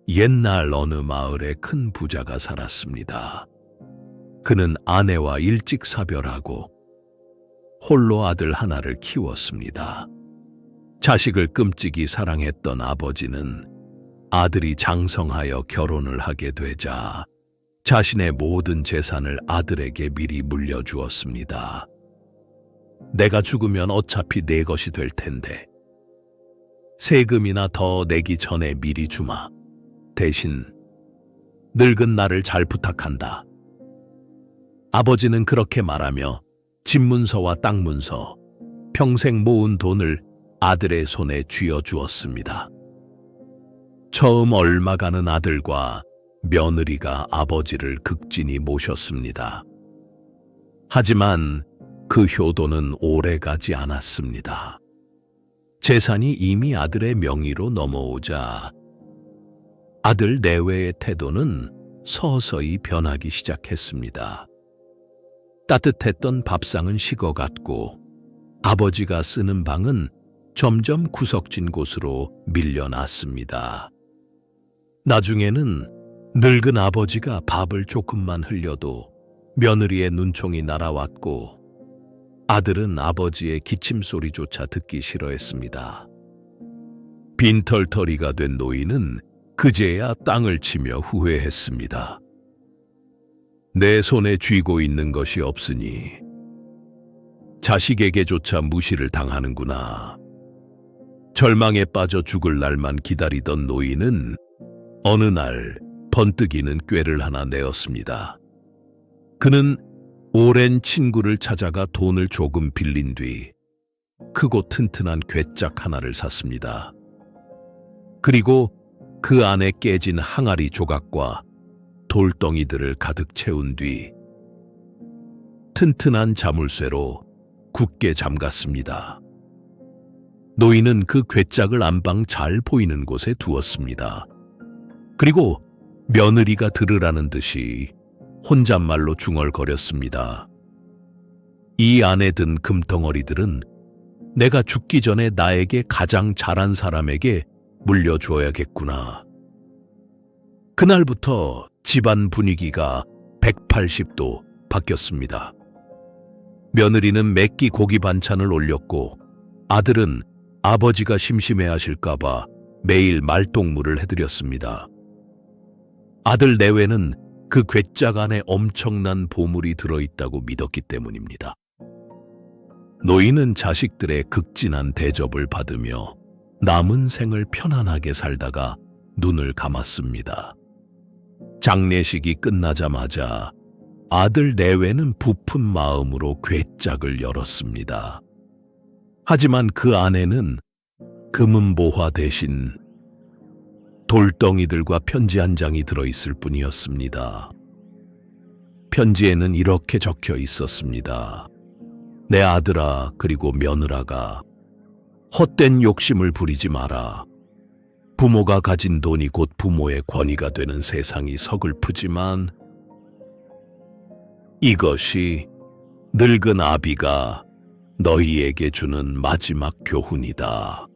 옛날 어느 마을에 큰 부자가 살았습니다. 그는 아내와 일찍 사별하고 홀로 아들 하나를 키웠습니다. 자식을 끔찍이 사랑했던 아버지는 아들이 장성하여 결혼을 하게 되자 자신의 모든 재산을 아들에게 미리 물려주었습니다. 내가 죽으면 어차피 내 것이 될 텐데 세금이나 더 내기 전에 미리 주마. 대신 늙은 나를 잘 부탁한다. 아버지는 그렇게 말하며 집문서와 땅 문서, 평생 모은 돈을 아들의 손에 쥐어주었습니다. 처음 얼마 가는 아들과 며느리가 아버지를 극진히 모셨습니다. 하지만 그 효도는 오래 가지 않았습니다. 재산이 이미 아들의 명의로 넘어오자 아들 내외의 태도는 서서히 변하기 시작했습니다. 따뜻했던 밥상은 식어갔고 아버지가 쓰는 방은 점점 구석진 곳으로 밀려났습니다. 나중에는 늙은 아버지가 밥을 조금만 흘려도 며느리의 눈총이 날아왔고 아들은 아버지의 기침소리조차 듣기 싫어했습니다. 빈털터리가 된 노인은 그제야 땅을 치며 후회했습니다. 내 손에 쥐고 있는 것이 없으니 자식에게조차 무시를 당하는구나. 절망에 빠져 죽을 날만 기다리던 노인은 어느 날 번뜩이는 꾀를 하나 내었습니다. 그는 오랜 친구를 찾아가 돈을 조금 빌린 뒤 크고 튼튼한 괴짝 하나를 샀습니다. 그리고 그 안에 깨진 항아리 조각과 돌덩이들을 가득 채운 뒤 튼튼한 자물쇠로 굳게 잠갔습니다. 노인은 그 괴짝을 안방 잘 보이는 곳에 두었습니다. 그리고 며느리가 들으라는 듯이 혼잣말로 중얼거렸습니다. 이 안에 든 금덩어리들은 내가 죽기 전에 나에게 가장 잘한 사람에게 물려줘야겠구나. 그날부터 집안 분위기가 180도 바뀌었습니다. 며느리는 매끼 고기 반찬을 올렸고 아들은 아버지가 심심해하실까봐 매일 말동무를 해드렸습니다. 아들 내외는 그 괴짝 안에 엄청난 보물이 들어있다고 믿었기 때문입니다. 노인은 자식들의 극진한 대접을 받으며 남은 생을 편안하게 살다가 눈을 감았습니다. 장례식이 끝나자마자 아들 내외는 부푼 마음으로 괴짝을 열었습니다. 하지만 그 안에는 금은보화 대신 돌덩이들과 편지 한 장이 들어있을 뿐이었습니다. 편지에는 이렇게 적혀 있었습니다. 내 아들아, 그리고 며느라가 헛된 욕심을 부리지 마라. 부모가 가진 돈이 곧 부모의 권위가 되는 세상이 서글프지만 이것이 늙은 아비가 너희에게 주는 마지막 교훈이다.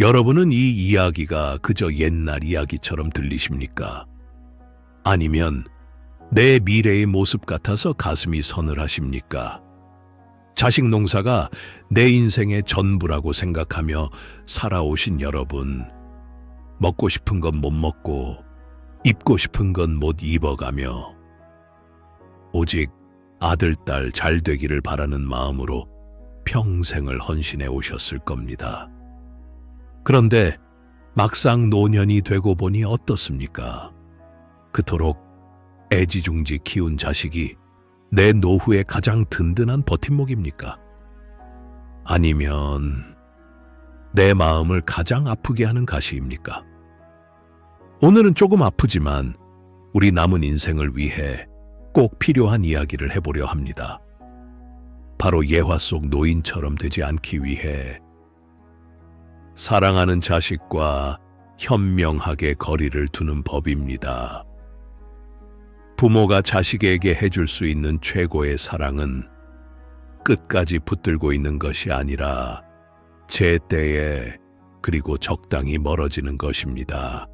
여러분은 이 이야기가 그저 옛날 이야기처럼 들리십니까? 아니면 내 미래의 모습 같아서 가슴이 서늘하십니까? 자식 농사가 내 인생의 전부라고 생각하며 살아오신 여러분, 먹고 싶은 건 못 먹고 입고 싶은 건 못 입어가며 오직 아들, 딸 잘 되기를 바라는 마음으로 평생을 헌신해 오셨을 겁니다. 그런데 막상 노년이 되고 보니 어떻습니까? 그토록 애지중지 키운 자식이 내 노후의 가장 든든한 버팀목입니까? 아니면 내 마음을 가장 아프게 하는 가시입니까? 오늘은 조금 아프지만 우리 남은 인생을 위해 꼭 필요한 이야기를 해보려 합니다. 바로 예화 속 노인처럼 되지 않기 위해 사랑하는 자식과 현명하게 거리를 두는 법입니다. 부모가 자식에게 해줄 수 있는 최고의 사랑은 끝까지 붙들고 있는 것이 아니라 제때에 그리고 적당히 멀어지는 것입니다.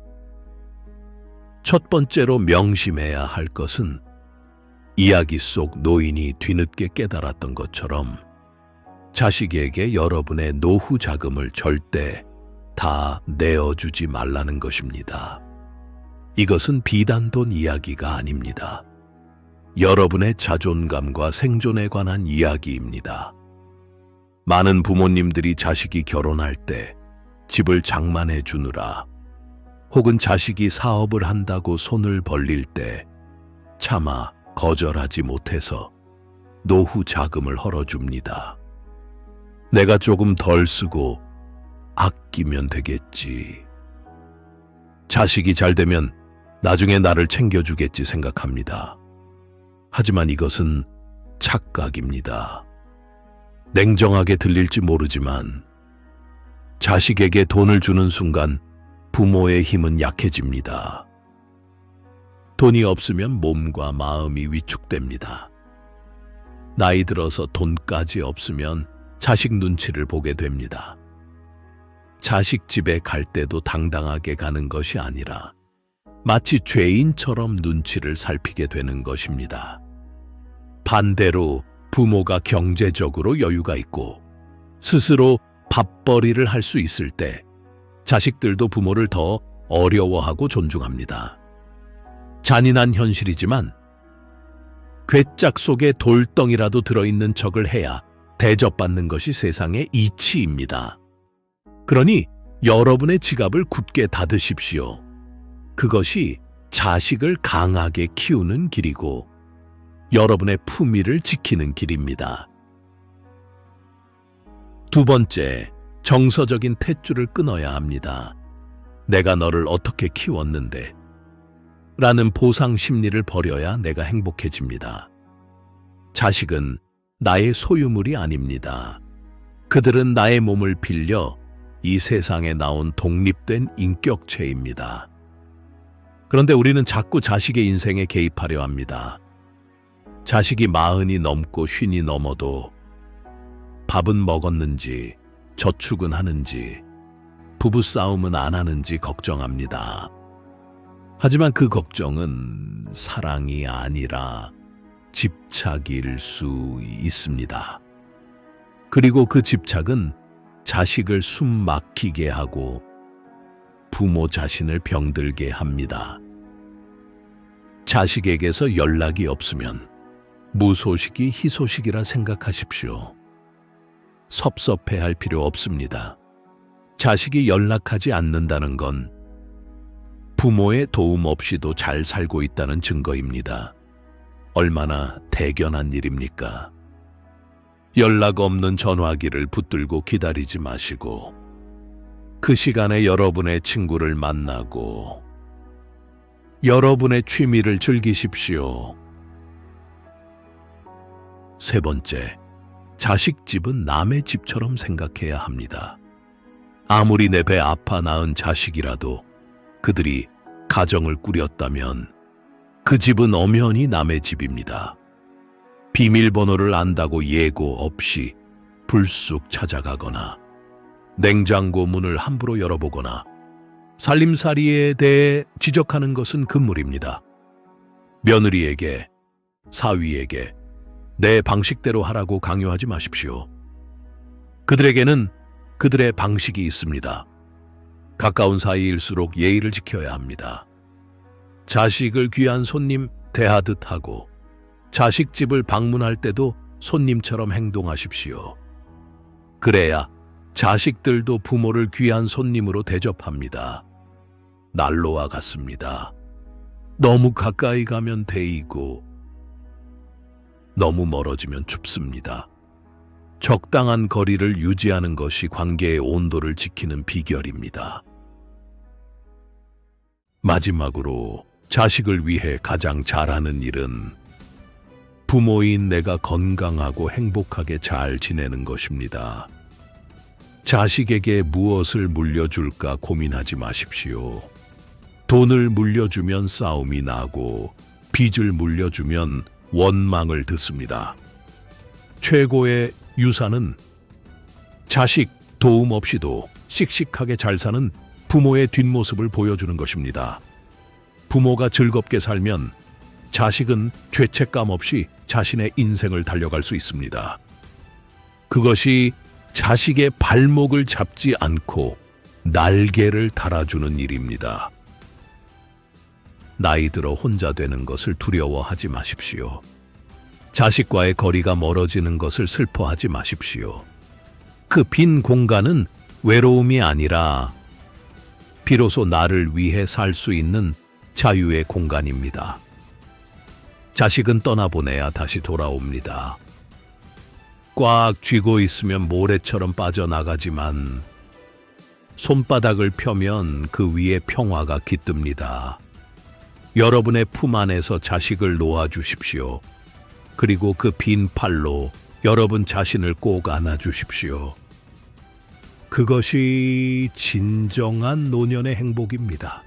첫 번째로 명심해야 할 것은 이야기 속 노인이 뒤늦게 깨달았던 것처럼 자식에게 여러분의 노후 자금을 절대 다 내어주지 말라는 것입니다. 이것은 비단돈 이야기가 아닙니다. 여러분의 자존감과 생존에 관한 이야기입니다. 많은 부모님들이 자식이 결혼할 때 집을 장만해 주느라 혹은 자식이 사업을 한다고 손을 벌릴 때 차마 거절하지 못해서 노후 자금을 헐어줍니다. 내가 조금 덜 쓰고 아끼면 되겠지. 자식이 잘 되면 나중에 나를 챙겨주겠지 생각합니다. 하지만 이것은 착각입니다. 냉정하게 들릴지 모르지만 자식에게 돈을 주는 순간 부모의 힘은 약해집니다. 돈이 없으면 몸과 마음이 위축됩니다. 나이 들어서 돈까지 없으면 자식 눈치를 보게 됩니다. 자식 집에 갈 때도 당당하게 가는 것이 아니라 마치 죄인처럼 눈치를 살피게 되는 것입니다. 반대로 부모가 경제적으로 여유가 있고 스스로 밥벌이를 할 수 있을 때 자식들도 부모를 더 어려워하고 존중합니다. 잔인한 현실이지만 괴짝 속에 돌덩이라도 들어있는 척을 해야 대접받는 것이 세상의 이치입니다. 그러니 여러분의 지갑을 굳게 닫으십시오. 그것이 자식을 강하게 키우는 길이고 여러분의 품위를 지키는 길입니다. 두 번째, 정서적인 탯줄을 끊어야 합니다. 내가 너를 어떻게 키웠는데 라는 보상 심리를 버려야 내가 행복해집니다. 자식은 나의 소유물이 아닙니다. 그들은 나의 몸을 빌려 이 세상에 나온 독립된 인격체입니다. 그런데 우리는 자꾸 자식의 인생에 개입하려 합니다. 자식이 40이 넘고 50이 넘어도 밥은 먹었는지, 저축은 하는지, 부부싸움은 안 하는지 걱정합니다. 하지만 그 걱정은 사랑이 아니라 집착일 수 있습니다. 그리고 그 집착은 자식을 숨 막히게 하고 부모 자신을 병들게 합니다. 자식에게서 연락이 없으면 무소식이 희소식이라 생각하십시오. 섭섭해할 필요 없습니다. 자식이 연락하지 않는다는 건 부모의 도움 없이도 잘 살고 있다는 증거입니다. 얼마나 대견한 일입니까? 연락 없는 전화기를 붙들고 기다리지 마시고 그 시간에 여러분의 친구를 만나고 여러분의 취미를 즐기십시오. 세 번째, 자식 집은 남의 집처럼 생각해야 합니다. 아무리 내 배 아파 낳은 자식이라도 그들이 가정을 꾸렸다면 그 집은 엄연히 남의 집입니다. 비밀번호를 안다고 예고 없이 불쑥 찾아가거나 냉장고 문을 함부로 열어보거나 살림살이에 대해 지적하는 것은 금물입니다. 며느리에게, 사위에게 내 방식대로 하라고 강요하지 마십시오. 그들에게는 그들의 방식이 있습니다. 가까운 사이일수록 예의를 지켜야 합니다. 자식을 귀한 손님 대하듯 하고 자식 집을 방문할 때도 손님처럼 행동하십시오. 그래야 자식들도 부모를 귀한 손님으로 대접합니다. 난로와 같습니다. 너무 가까이 가면 데이고 너무 멀어지면 춥습니다. 적당한 거리를 유지하는 것이 관계의 온도를 지키는 비결입니다. 마지막으로 자식을 위해 가장 잘하는 일은 부모인 내가 건강하고 행복하게 잘 지내는 것입니다. 자식에게 무엇을 물려줄까 고민하지 마십시오. 돈을 물려주면 싸움이 나고 빚을 물려주면 원망을 듣습니다. 최고의 유산은 자식 도움 없이도 씩씩하게 잘 사는 부모의 뒷모습을 보여주는 것입니다. 부모가 즐겁게 살면 자식은 죄책감 없이 자신의 인생을 달려갈 수 있습니다. 그것이 자식의 발목을 잡지 않고 날개를 달아주는 일입니다. 나이 들어 혼자 되는 것을 두려워하지 마십시오. 자식과의 거리가 멀어지는 것을 슬퍼하지 마십시오. 그 빈 공간은 외로움이 아니라 비로소 나를 위해 살 수 있는 자유의 공간입니다. 자식은 떠나보내야 다시 돌아옵니다. 꽉 쥐고 있으면 모래처럼 빠져나가지만 손바닥을 펴면 그 위에 평화가 깃듭니다. 여러분의 품 안에서 자식을 놓아주십시오. 그리고 그 빈 팔로 여러분 자신을 꼭 안아주십시오. 그것이 진정한 노년의 행복입니다.